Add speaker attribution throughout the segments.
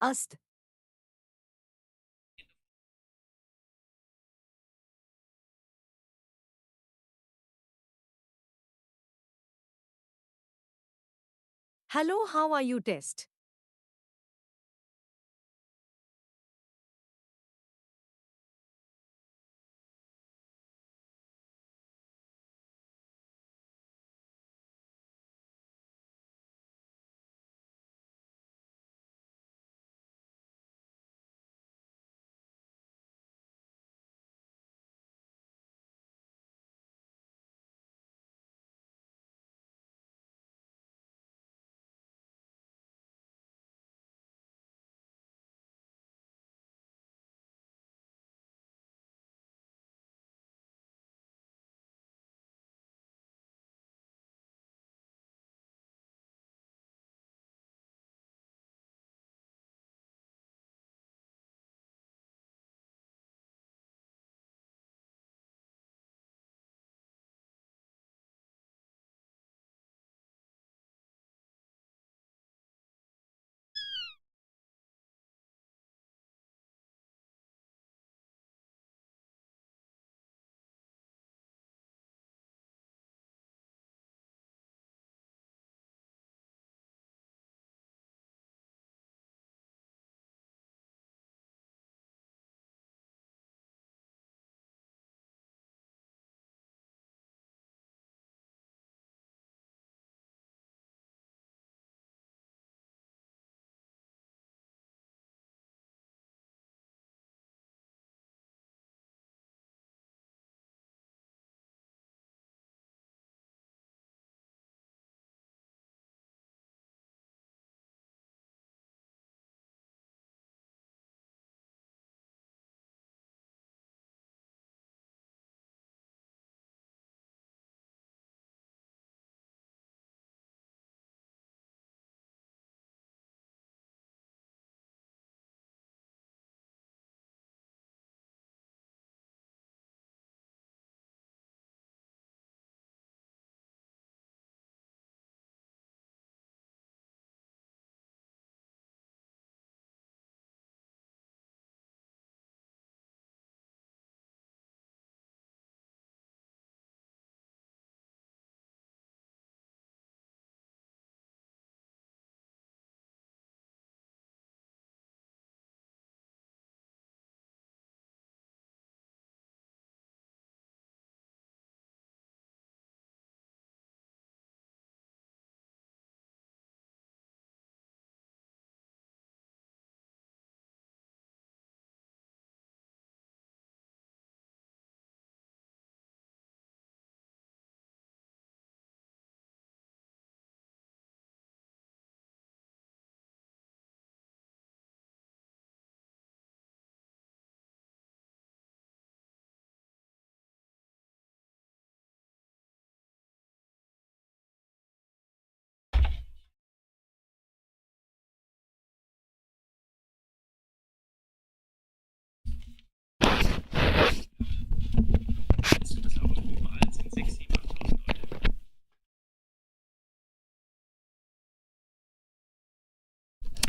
Speaker 1: Ast. Hello, how are you? Test.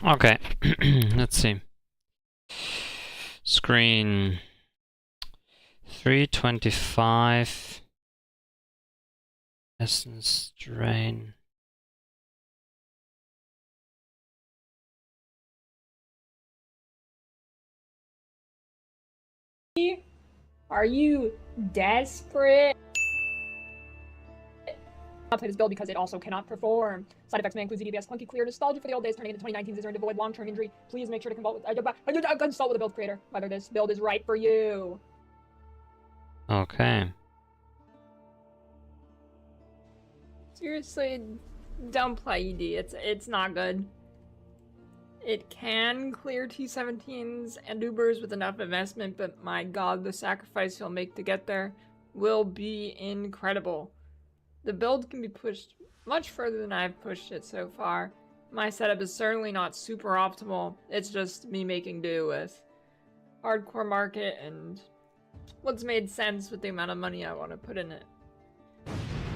Speaker 2: Okay, let's see. Screen 325. Essence drain.
Speaker 3: Are you desperate? I'll play this build because it also cannot perform. Side effects may include ZDBS, clunky clear, nostalgia for the old days, turning into 2019 designed to avoid long-term injury. Please make sure to consult with the build creator whether this build is right for you.
Speaker 2: Okay.
Speaker 3: Seriously, don't play ED. It's not good. It can clear T17s and Ubers with enough investment, but my god, the sacrifice you'll make to get there will be incredible. The build can be pushed much further than I've pushed it so far. My setup is certainly not super optimal, it's just me making do with hardcore market and what's made sense with the amount of money I want to put in it.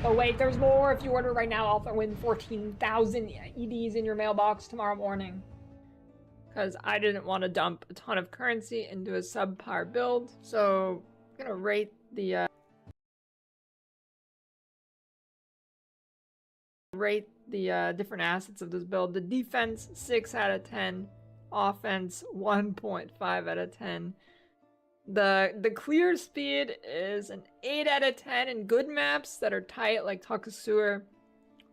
Speaker 3: Oh wait, there's more. If you order right now, I'll throw in 14,000 EDs in your mailbox tomorrow morning. because I didn't want to dump a ton of currency into a subpar build. So I'm gonna rate the different assets of this build. The defense 6 out of 10, offense 1.5 out of 10. The clear speed is an 8 out of 10 in good maps that are tight, like Takasur.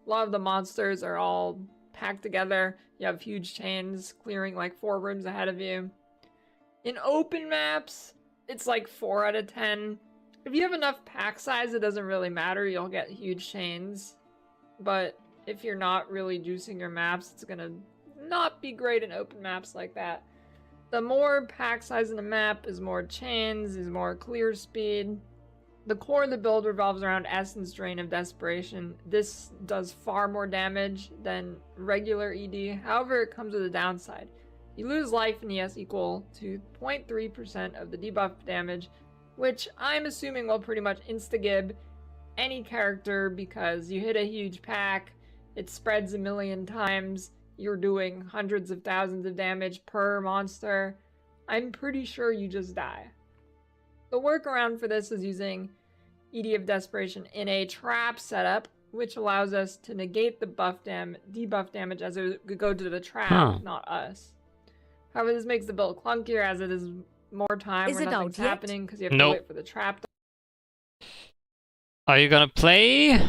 Speaker 3: A lot of the monsters are all packed together. You have huge chains clearing like 4 rooms ahead of you. In open maps, it's like 4 out of 10. If you have enough pack size, it doesn't really matter. You'll get huge chains. But if you're not really juicing your maps, it's gonna not be great in open maps like that. The more pack size in the map is more chains, is more clear speed. The core of the build revolves around Essence Drain of Desperation. This does far more damage than regular ED, however it comes with a downside. You lose life in ES equal to 0.3% of the debuff damage, which I'm assuming will pretty much insta-gib any character because you hit a huge pack, it spreads a million times, you're doing hundreds of thousands of damage per monster. I'm pretty sure you just die. The workaround for this is using ED of Desperation in a trap setup, which allows us to negate the debuff damage as it would go to the trap, not us. However, this makes the build clunkier as it is more time where nothing's happening because you have to wait for the trap.
Speaker 2: Are you gonna play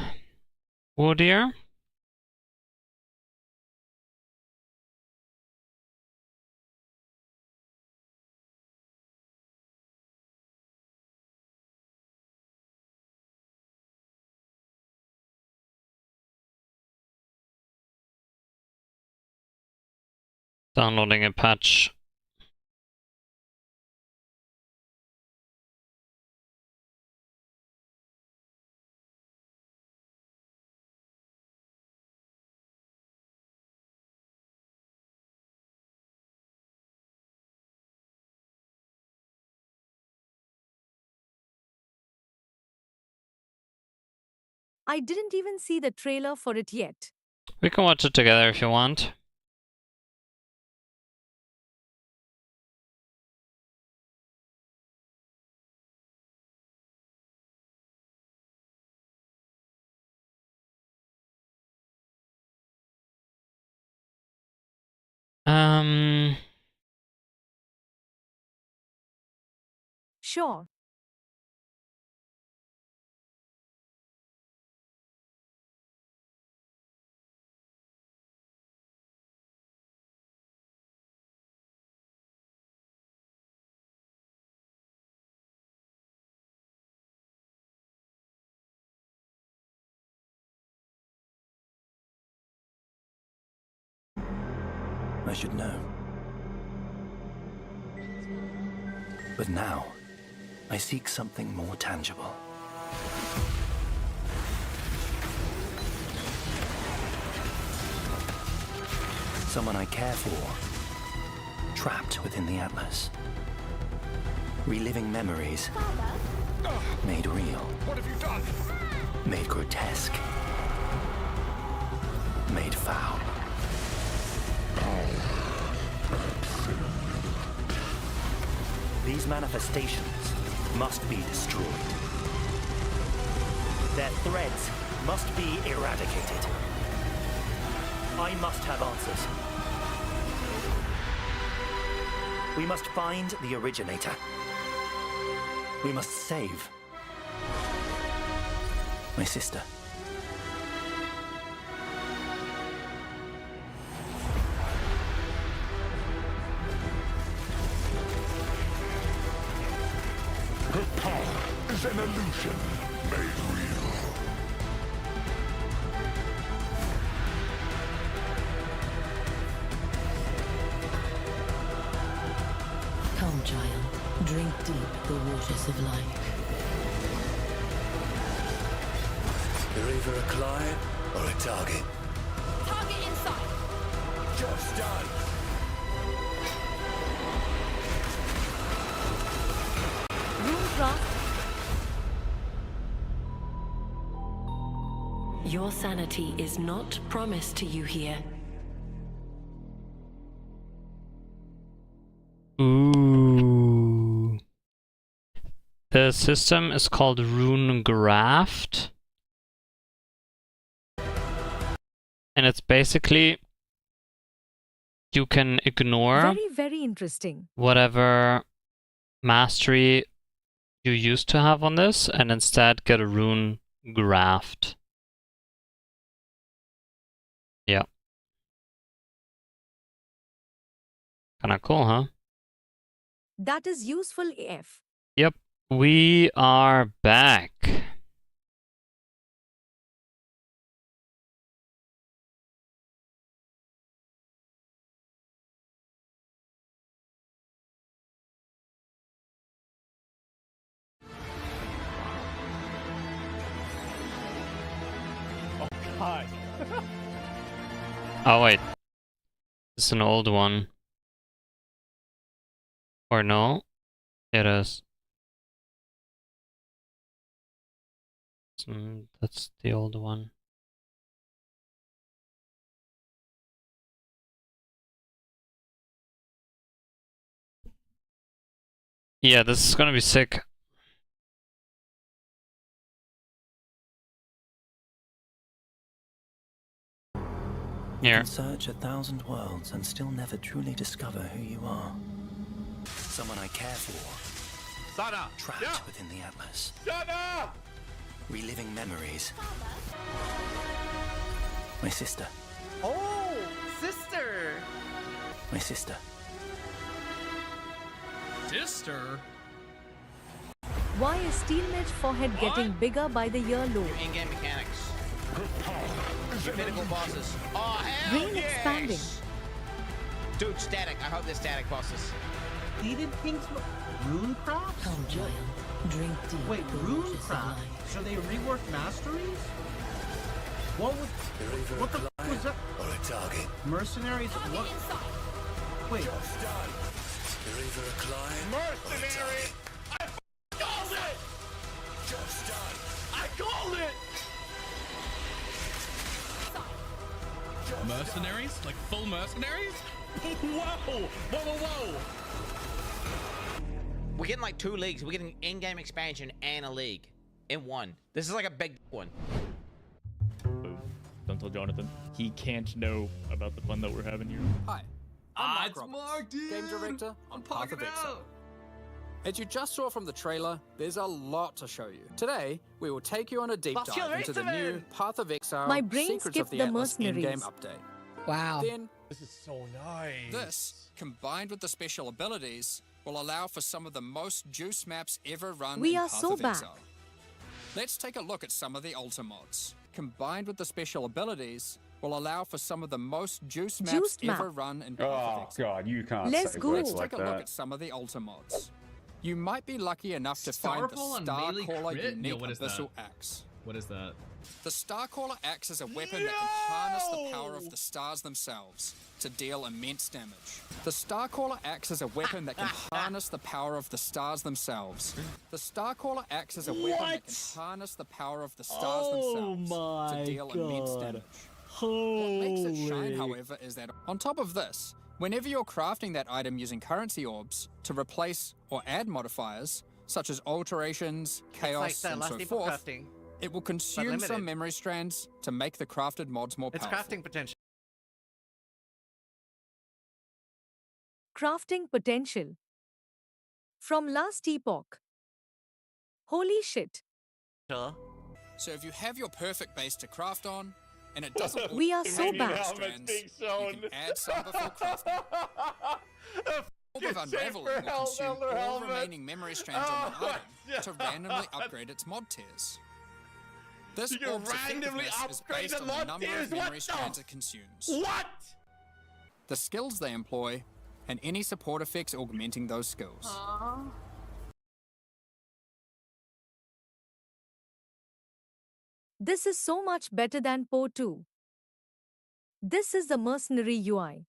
Speaker 2: Woodier? Downloading a patch.
Speaker 1: I didn't even see the trailer for it yet.
Speaker 2: We can watch it together if you want.
Speaker 1: Sure.
Speaker 4: I should know. But now, I seek something more tangible. Someone I care for, trapped within the Atlas. Reliving memories, made real.
Speaker 5: What have you done?
Speaker 4: Made grotesque. Made foul. These manifestations must be destroyed. Their threads must be eradicated. I must have answers. We must find the originator. We must save my sister.
Speaker 5: Her power is an illusion made real.
Speaker 6: Come, child. Drink deep the waters of life.
Speaker 5: You're either a client or a target.
Speaker 6: Target inside!
Speaker 5: Job's done.
Speaker 6: Your sanity is not promised to you here.
Speaker 2: the system is called Rune Graft. And it's basically you can ignore
Speaker 1: Very, very interesting.
Speaker 2: whatever mastery you used to have on this and instead get a rune graft. Yeah. Kinda cool, huh?
Speaker 1: That is useful AF.
Speaker 2: Yep. We are back.
Speaker 7: God.
Speaker 2: Oh wait. It's an old one. Or no? It is. That's the old one. Yeah, this is gonna be sick.
Speaker 8: You
Speaker 2: Here.
Speaker 8: can search 1,000 worlds and still never truly discover who you are. Someone I care for.
Speaker 5: Sada!
Speaker 8: Trapped within the Atlas.
Speaker 5: Sada!
Speaker 8: Reliving memories. My sister.
Speaker 7: Oh, sister!
Speaker 8: My sister.
Speaker 9: Sister?
Speaker 1: Why is Steel Mage forehead getting bigger by the year low?
Speaker 9: In-game mechanics. Your pinnacle bosses. Oh, hell
Speaker 1: Brain
Speaker 9: yes!
Speaker 1: expanding.
Speaker 9: Dude, static. I hope they're static bosses.
Speaker 7: Needed Pink's Runecraft?
Speaker 6: Come, child. Drink deep
Speaker 7: Wait,
Speaker 6: the waters of
Speaker 7: Runecraft?
Speaker 6: life.
Speaker 7: So they reworked Masteries? What was... What the f was that?
Speaker 5: Or a target.
Speaker 7: Mercenaries? What? Wait.
Speaker 5: Done. You're either a client
Speaker 7: Mercenary!
Speaker 5: I called it! Job's done. I called it!
Speaker 9: Mercenaries? Like full mercenaries? Whoa! Whoa, whoa, whoa! We're getting like 2 leagues. We're getting in-game expansion and a league in one. This is like a big one.
Speaker 10: Don't tell Jonathan. He can't know about the fun that we're having here.
Speaker 11: Hi, I'm Mark Roberts, Game Director on Path of Exile. As you just saw from the trailer, there's a lot to show you. Today, we will take you on a deep dive into the new Path of Exile
Speaker 1: My brain
Speaker 11: Secrets of
Speaker 1: skipped
Speaker 11: the
Speaker 1: the
Speaker 11: Atlas in-game
Speaker 1: mercenaries.
Speaker 11: update.
Speaker 12: Wow.
Speaker 11: Then,
Speaker 5: This is so nice.
Speaker 11: this, combined with the special abilities, will allow for some of the most juice maps ever run
Speaker 1: We
Speaker 11: in
Speaker 1: are
Speaker 11: Path
Speaker 1: so
Speaker 11: of
Speaker 1: back.
Speaker 11: Exile. Let's take a look at some of the Ultra mods. Combined with the special abilities, will allow for some of the most juice maps
Speaker 1: Juiced map.
Speaker 11: ever run in Path of
Speaker 10: Oh
Speaker 11: Exile.
Speaker 10: god, you can't
Speaker 1: Let's
Speaker 10: say
Speaker 1: go.
Speaker 10: words
Speaker 11: Let's
Speaker 10: like
Speaker 11: take a look
Speaker 10: that.
Speaker 11: at some of the Ultra mods. You might be lucky enough to find the
Speaker 9: Starfall and
Speaker 11: Star
Speaker 9: melee
Speaker 11: Caller
Speaker 9: crit?
Speaker 11: unique
Speaker 9: Yo, what is
Speaker 11: Abyssal
Speaker 9: that?
Speaker 11: Axe.
Speaker 9: What is that?
Speaker 11: The Star Caller Axe is a weapon that can harness the power of the stars themselves to deal immense damage. The Star Caller Axe is a weapon that can harness the power of the stars themselves. The Star Caller Axe is a weapon that can harness the power of the stars themselves to deal immense damage. What makes it shine, however, is that on top of this, whenever you're crafting that item using currency orbs to replace or add modifiers, such as alterations, chaos, and so forth, it will consume some memory strands to make the crafted mods more powerful.
Speaker 9: crafting potential.
Speaker 1: Crafting potential. From last epoch. Holy shit.
Speaker 11: So if you have your perfect base to craft on, and it doesn't
Speaker 1: We are so
Speaker 11: auto-generate
Speaker 1: bad.
Speaker 11: strands, you can add some before crafting. Orb of Unraveling will consume all remaining memory strands on the item to randomly upgrade its mod tiers. This orb's effectiveness is based on the number of memory strands it consumes, the skills they employ, and any support effects augmenting those skills.
Speaker 1: This is so much better than Po 2. This is the mercenary UI.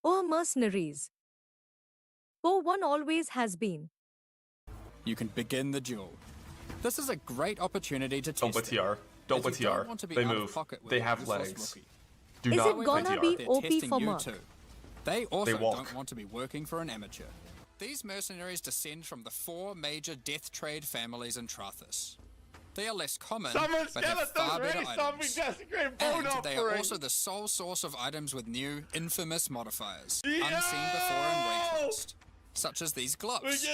Speaker 1: Oh, mercenaries. Po 1 always has been.
Speaker 11: You can begin the duel. This is a great opportunity to
Speaker 13: Don't
Speaker 11: test
Speaker 13: put TR. Don't put
Speaker 11: as you don't
Speaker 13: TR.
Speaker 11: want to be
Speaker 13: They
Speaker 11: out of
Speaker 13: move.
Speaker 11: pocket with
Speaker 13: They
Speaker 11: a
Speaker 13: have
Speaker 11: useless
Speaker 13: legs.
Speaker 11: rookie.
Speaker 13: Do
Speaker 1: Is
Speaker 13: not
Speaker 1: it
Speaker 13: play
Speaker 1: gonna
Speaker 13: TR.
Speaker 1: be
Speaker 11: They're
Speaker 1: OP
Speaker 11: testing
Speaker 1: for
Speaker 11: you
Speaker 1: Merc?
Speaker 11: too. They also don't want to be working for an amateur. These mercenaries descend from the 4 major death trade families in Trathis. They are less common, but have far better items. And they are also the sole source of items with new, infamous modifiers, unseen before in Rayquest, such as these gloves, which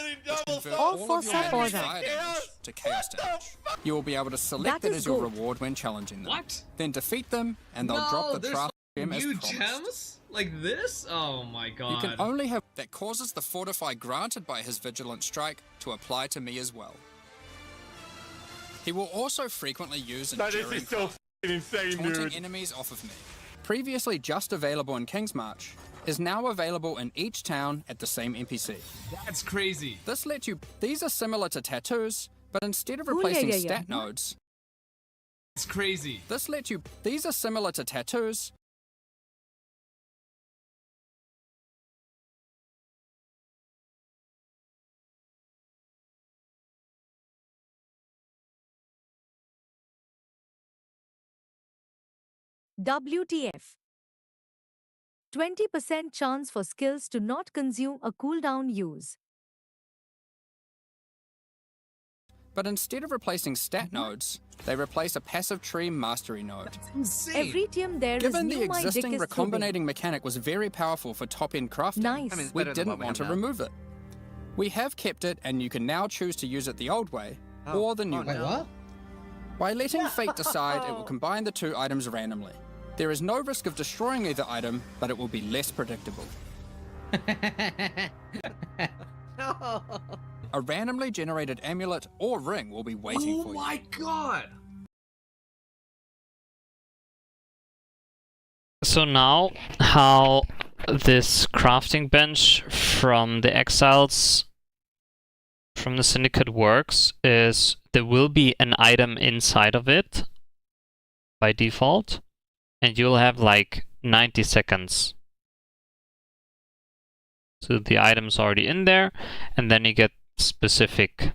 Speaker 11: convert all of your enemies' fire damage to chaos damage. You will be able to select that as your reward when challenging them. Then defeat them, and they'll drop the Trathis gem as promised.
Speaker 12: Gems? Like this? Oh my god.
Speaker 11: You can only have that causes the fortify granted by his Vigilant Strike to apply to me as well. He will also frequently use Enduring Craft, taunting enemies off of me. Previously just available in King's March, is now available in each town at the same NPC.
Speaker 12: That's crazy.
Speaker 11: This lets you... These are similar to tattoos, but instead of replacing stat nodes...
Speaker 12: It's crazy.
Speaker 11: This lets you... These are similar to tattoos,
Speaker 1: WTF. 20% chance for skills to not consume a cooldown use.
Speaker 11: but instead of replacing stat nodes, they replace a passive tree mastery node.
Speaker 1: Every team there is
Speaker 11: Given the
Speaker 1: new my
Speaker 11: existing
Speaker 1: dick is
Speaker 11: recombinating mechanic was very powerful for top-end crafting,
Speaker 1: Nice.
Speaker 11: we didn't want to remove it. We have kept it, and you can now choose to use it the old way, or the new way.
Speaker 7: What?
Speaker 11: By letting fate decide, it will combine the 2 items randomly. There is no risk of destroying either item, but it will be less predictable. A randomly generated amulet or ring will be waiting for you.
Speaker 12: Oh my god!
Speaker 2: So now, how this crafting bench from the exiles from the syndicate works is there will be an item inside of it by default, and you'll have like 90 seconds. So the item's already in there, and then you get specific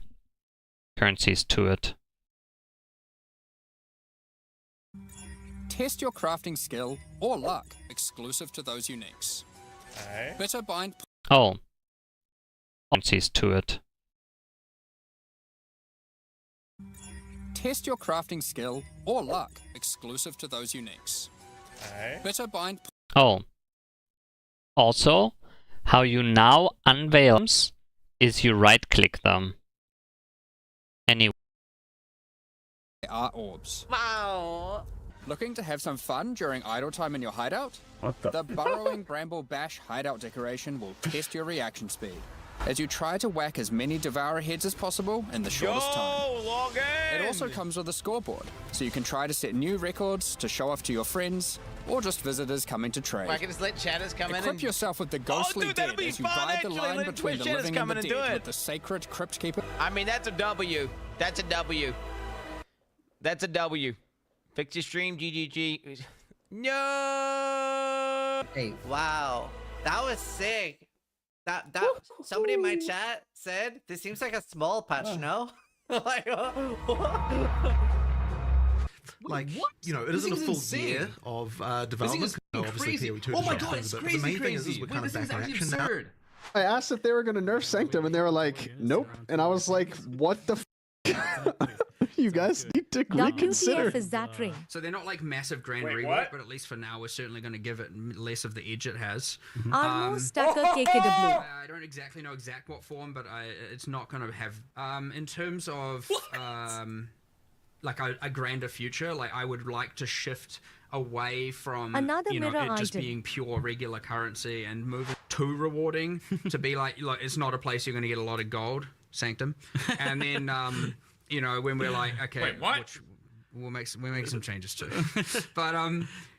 Speaker 2: currencies to it.
Speaker 11: Test your crafting skill or luck, exclusive to those uniques. Bitter bind.
Speaker 2: Oh, currencies to it.
Speaker 11: Test your crafting skill or luck, exclusive to those uniques. Bitter bind.
Speaker 2: Oh, also, how you now unveil them is you right-click them. Anyway.
Speaker 11: Are orbs.
Speaker 9: Wow.
Speaker 11: Looking to have some fun during idle time in your hideout?
Speaker 7: What the?
Speaker 11: The Burrowing Bramble Bash hideout decoration will test your reaction speed, as you try to whack as many Devourer heads as possible in the shortest time.
Speaker 9: Log in!
Speaker 11: It also comes with a scoreboard, so you can try to set new records to show off to your friends, or just visitors coming to trade.
Speaker 9: I can just let chatters come in
Speaker 11: Equip
Speaker 9: and...
Speaker 11: yourself with the Ghostly
Speaker 9: dude, that'll
Speaker 11: Dead
Speaker 9: be
Speaker 11: as you
Speaker 9: fun,
Speaker 11: ride the
Speaker 9: actually.
Speaker 11: line
Speaker 9: Let
Speaker 11: between the
Speaker 9: Twitch
Speaker 11: living
Speaker 9: come
Speaker 11: and the
Speaker 9: in and do
Speaker 11: dead
Speaker 9: it.
Speaker 11: with the Sacred Crypt Keeper.
Speaker 9: I mean, that's a W. That's a W. That's a W. Fix your stream, GGG. No!
Speaker 13: Hey, wow. That was sick. That somebody in my chat said this seems like a small patch, no? Like,
Speaker 14: like you know, it isn't a full year of development. No, obviously, PoE2
Speaker 12: oh my god, it's
Speaker 14: but
Speaker 12: crazy,
Speaker 14: the main thing
Speaker 12: crazy.
Speaker 14: is we're kind of back on action now.
Speaker 12: Absurd.
Speaker 15: I asked if they were going to nerf Sanctum, and they were like, nope. And I was like, what the You guys need to reconsider.
Speaker 1: WTF is that ring?
Speaker 16: So they're not like massive grand rework, but at least for now, we're certainly going to give it less of the edge it has.
Speaker 1: Armo Stacker KKW.
Speaker 16: I don't exactly know what form, but it's not going to have. In terms of like a grander future, like I would like to shift away from
Speaker 1: Another
Speaker 16: it
Speaker 1: mirror
Speaker 16: just
Speaker 1: item.
Speaker 16: being pure regular currency and moving to rewarding to be like it's not a place you're going to get a lot of gold, Sanctum, and then when we're like, okay,
Speaker 12: wait, what?
Speaker 16: Which we'll make some changes too, but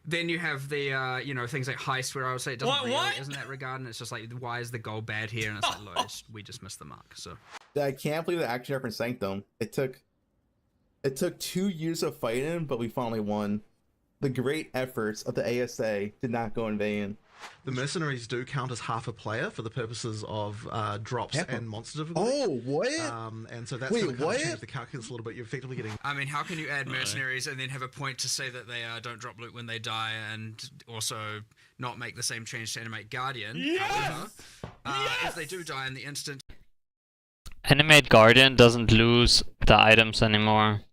Speaker 16: then you have the things like heist, where I would say it doesn't really isn't that regard, and it's just like, why is the gold bad here? And it's like, look, we just missed the mark. So
Speaker 17: I can't believe the action reference Sanctum. It took 2 years of fighting, but we finally won. The great efforts of the ASA did not go in vain.
Speaker 14: The mercenaries do count as half a player for the purposes of drops and monster difficulty.
Speaker 18: Oh, what?
Speaker 14: And so that's
Speaker 18: Wait,
Speaker 14: going to kind
Speaker 18: what?
Speaker 14: of change the calculus a little bit. You're effectively getting...
Speaker 16: I mean, how can you add mercenaries and then have a point to say that they don't drop loot when they die, and also not make the same change to animate Guardian?
Speaker 12: Yes!
Speaker 16: However, if they do die in the instant...
Speaker 2: Animate Guardian doesn't lose the items anymore.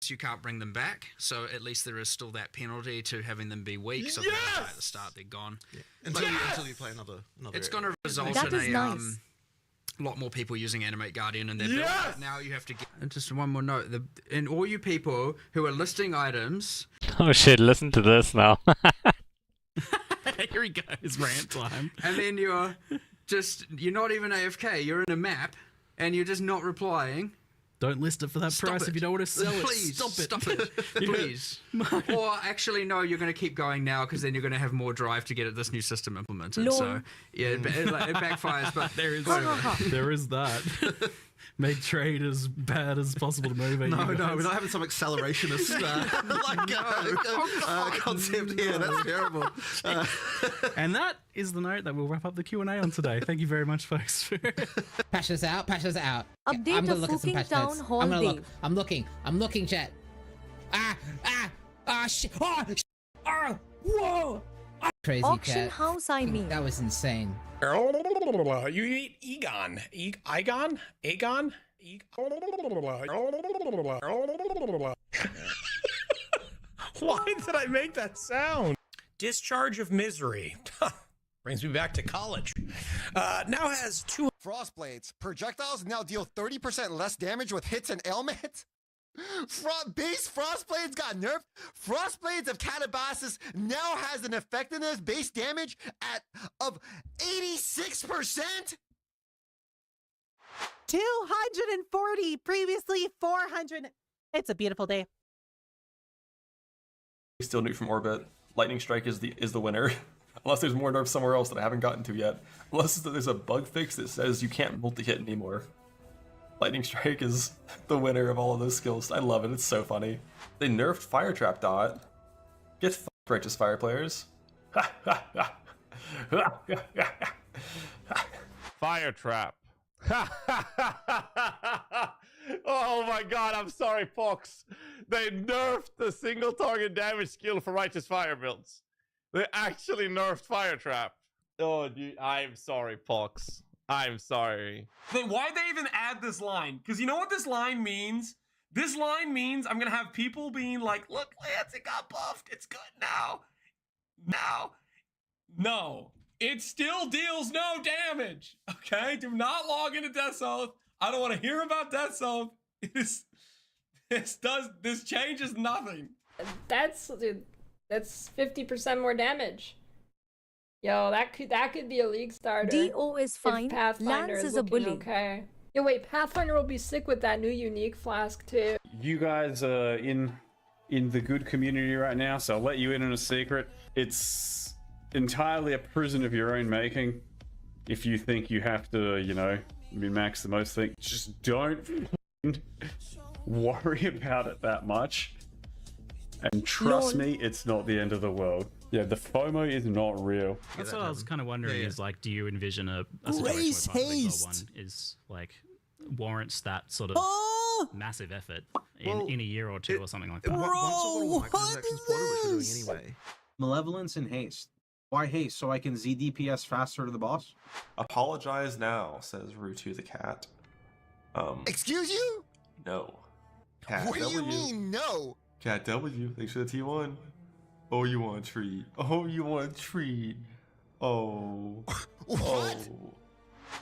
Speaker 16: You can't bring them back, so at least there is still that penalty to having them be weak. So if they die at the start, they're gone.
Speaker 14: Yeah. Until you play another
Speaker 16: it's going to result
Speaker 1: That
Speaker 16: in
Speaker 1: is
Speaker 16: a
Speaker 1: nice.
Speaker 16: lot more people using Animate Guardian in their build.
Speaker 12: Yes!
Speaker 16: Now you have to get... And just one more note, and all you people who are listing items...
Speaker 2: Oh shit, listen to this now.
Speaker 7: Here he goes, rant time.
Speaker 16: And then you're not even AFK, you're in a map, and you're just not replying.
Speaker 7: Don't list it for that
Speaker 16: Stop
Speaker 7: price
Speaker 16: it.
Speaker 7: if you don't want to sell
Speaker 16: Please,
Speaker 7: it. Stop
Speaker 16: it. Please. Or actually, no, you're going to keep going now because then you're going to have more drive to get this new system implemented.
Speaker 1: Lol.
Speaker 16: So, yeah, it backfires, but
Speaker 7: there is that. Make trade as bad as possible to motivate you
Speaker 14: No,
Speaker 7: guys.
Speaker 14: we're not having some accelerationist concept here. That's terrible.
Speaker 7: And that is the note that we'll wrap up the Q&A on today. Thank you very much, folks.
Speaker 19: Patch this out. Patch this out.
Speaker 1: Update
Speaker 19: I'm gonna
Speaker 1: of
Speaker 19: look at some
Speaker 1: Fuking
Speaker 19: patch
Speaker 1: Town
Speaker 19: notes.
Speaker 1: Hall
Speaker 19: I'm gonna look.
Speaker 1: Dave.
Speaker 19: I'm looking, chat. Shit. Whoa. Crazy
Speaker 1: Auction
Speaker 19: cat.
Speaker 1: house, I mean.
Speaker 19: That was insane.
Speaker 20: You eat Egon. Egon? Why did I make that sound? Discharge of Misery. Brings me back to college. Now has 2
Speaker 21: Frostblades. Projectiles now deal 30% less damage with hits and ailments. Base Frostblades got nerfed. Frostblades of Catabasis now has an effectiveness base damage of 86%.
Speaker 22: 240, previously 400. It's a beautiful day.
Speaker 23: Still nuke from orbit. Lightning Strike is the winner. Unless there's more nerfs somewhere else that I haven't gotten to yet. Unless there's a bug fix that says you can't multi-hit anymore. Lightning Strike is the winner of all of those skills. I love it. It's so funny. They nerfed Fire Trap Dot. Get f***ed, Righteous Fire players.
Speaker 24: Fire Trap. Oh my god, I'm sorry, Fox. They nerfed the single target damage skill for Righteous Fire builds. They actually nerfed Fire Trap. Oh, dude, I'm sorry, Fox. I'm sorry.
Speaker 12: Then why'd they even add this line? Because you know what this line means? This line means I'm gonna have people being like, look, Lance, it got buffed. It's good now. No. It still deals no damage. Okay? Do not log into Death Oath. I don't want to hear about Death Oath. This changes nothing.
Speaker 3: That's 50% more damage. Yo, that could be a league starter.
Speaker 1: DO is
Speaker 3: if
Speaker 1: fine.
Speaker 3: Pathfinder
Speaker 1: Lance is a
Speaker 3: looking
Speaker 1: bully.
Speaker 3: Okay. Yo, wait, Pathfinder will be sick with that new unique flask too.
Speaker 25: You guys are in the good community right now, so I'll let you in on a secret. It's entirely a prison of your own making. If you think you have to, min-max the most thing, just don't worry about it that much. And trust me, it's not the end of the world. Yeah, the FOMO is not real.
Speaker 7: That's what I was kind of wondering is like, do you envision a situation
Speaker 18: Grace
Speaker 7: where Pathfinder
Speaker 18: haste.
Speaker 7: 1 is like warrants that sort of
Speaker 18: Oh!
Speaker 7: massive effort in a year or two or something like that?
Speaker 18: Bro,
Speaker 14: Once a little microtransactions ported, which we're doing anyway.
Speaker 26: Malevolence and haste. Why haste? So I can ZDPS faster to the boss?
Speaker 23: Apologize now, says Rutu the cat.
Speaker 21: Excuse you?
Speaker 23: No. Cat
Speaker 21: What do you
Speaker 23: W.
Speaker 21: mean, no?
Speaker 23: Cat W, thanks for the T1. Oh, you want a treat. Oh, you want a treat. Oh.
Speaker 21: What?
Speaker 23: Oh.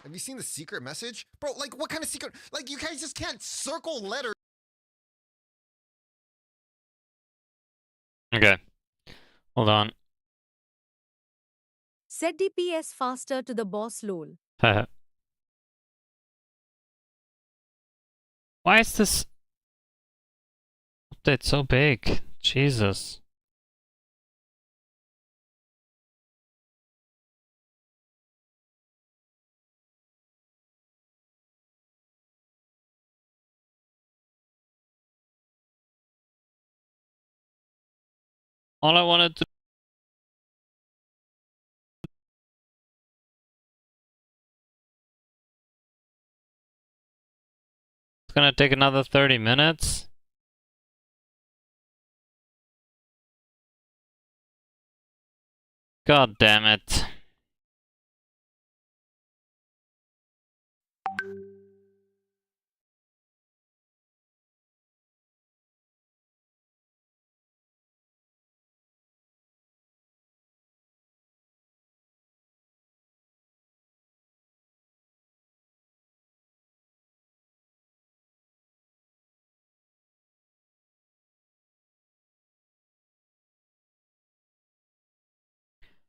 Speaker 21: Have you seen the secret message? Bro, like, what kind of secret? Like, you guys just can't circle letters.
Speaker 2: Okay. Hold on.
Speaker 1: Set DPS faster to the boss lol.
Speaker 2: Why is this update so big? Jesus. All I wanted to gonna take another 30 minutes. God damn it.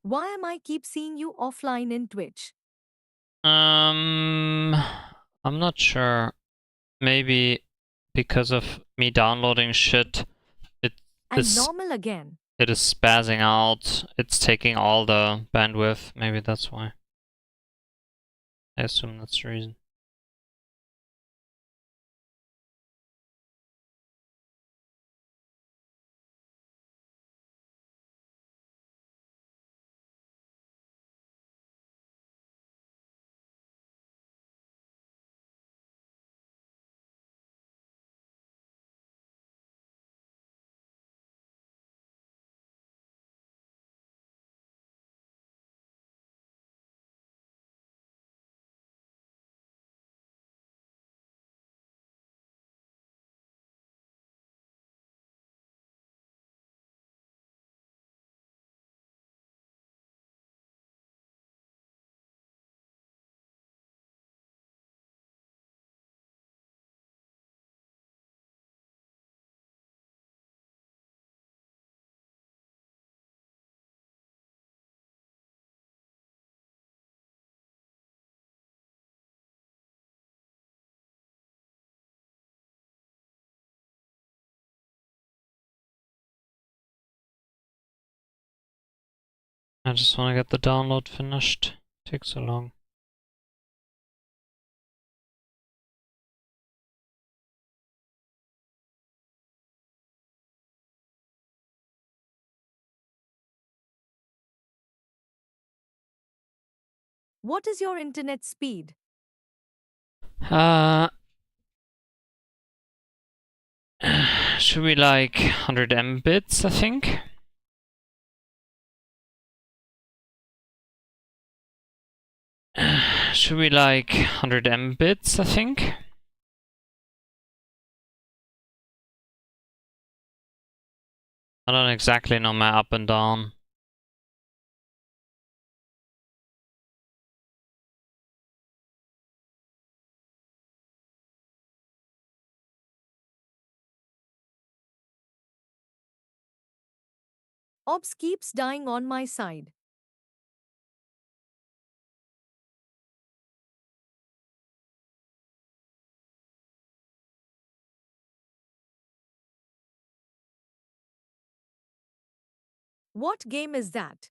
Speaker 1: Why am I keep seeing you offline in Twitch?
Speaker 2: I'm not sure. Maybe because of me downloading shit, it
Speaker 1: And
Speaker 2: is
Speaker 1: normal again.
Speaker 2: it is spazzing out. It's taking all the bandwidth. Maybe that's why. I assume that's the reason. I just want to get the download finished. Takes so long.
Speaker 1: What is your internet speed?
Speaker 2: Should we like 100 Mbits, I think? Should we like 100 Mbits, I think? I don't exactly know my up and down.
Speaker 1: Obs keeps dying on my side. What game is that?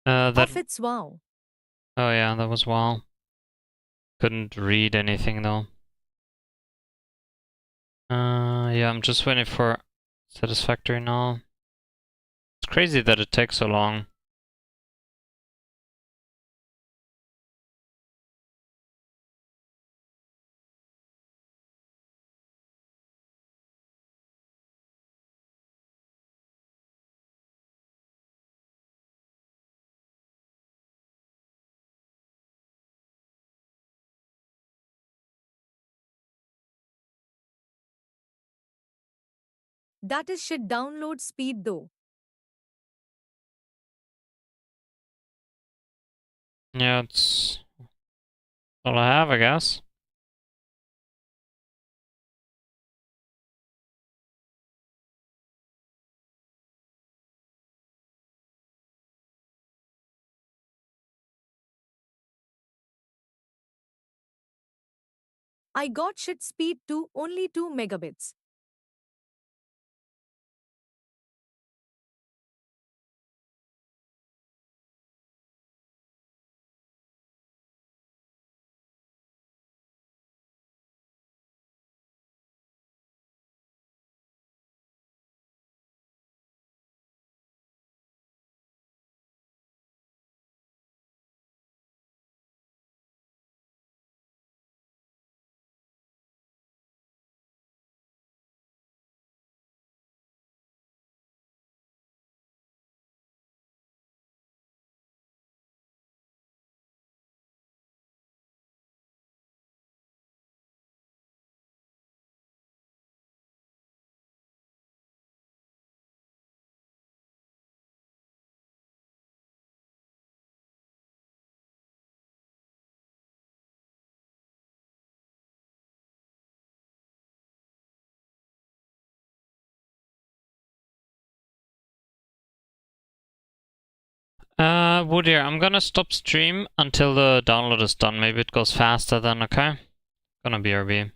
Speaker 2: That.
Speaker 1: It's WoW.
Speaker 2: Oh yeah, that was WoW. Couldn't read anything though. Yeah, I'm just waiting for Satisfactory now. It's crazy that it takes so long.
Speaker 1: That is shit download speed though.
Speaker 2: Yeah, it's all I have, I guess.
Speaker 1: I got shit speed too, only 2 megabits.
Speaker 2: Woodier, I'm gonna stop stream until the download is done. Maybe it goes faster then, okay? Gonna BRB.